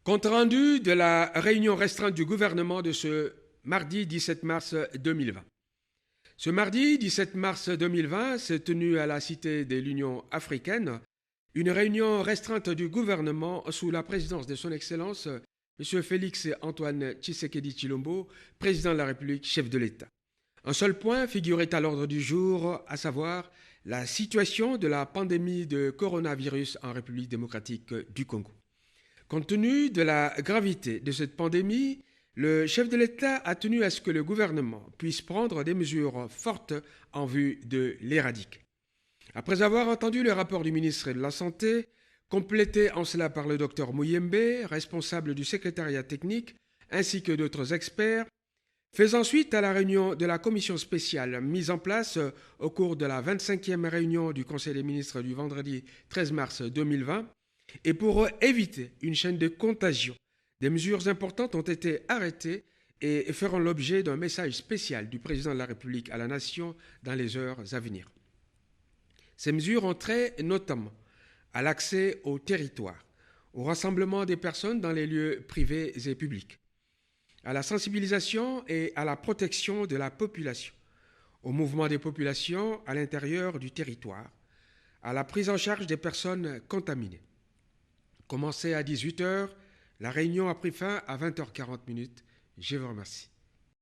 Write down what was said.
Compte rendu de la réunion restreinte du gouvernement de ce mardi 17 mars 2020. Ce mardi 17 mars 2020 s'est tenue à la Cité de l'Union africaine une réunion restreinte du gouvernement sous la présidence de son Excellence M. Félix Antoine Tshisekedi Tshilombo, président de la République, chef de l'État. Un seul point figurait à l'ordre du jour, à savoir la situation de la pandémie de coronavirus en République démocratique du Congo. Compte tenu de la gravité de cette pandémie, le chef de l'État a tenu à ce que le gouvernement puisse prendre des mesures fortes en vue de l'éradiquer. Après avoir entendu le rapport du ministre de la Santé, complété en cela par le docteur Mouyembe, responsable du secrétariat technique, ainsi que d'autres experts, faisant suite à la réunion de la commission spéciale mise en place au cours de la 25e réunion du Conseil des ministres du vendredi 13 mars 2020, et pour éviter une chaîne de contagion, des mesures importantes ont été arrêtées et feront l'objet d'un message spécial du président de la République à la nation dans les heures à venir. Ces mesures ont trait notamment à l'accès au territoire, au rassemblement des personnes dans les lieux privés et publics, à la sensibilisation et à la protection de la population, au mouvement des populations à l'intérieur du territoire, à la prise en charge des personnes contaminées. Commencé à 18h, la réunion a pris fin à 20h40. Je vous remercie.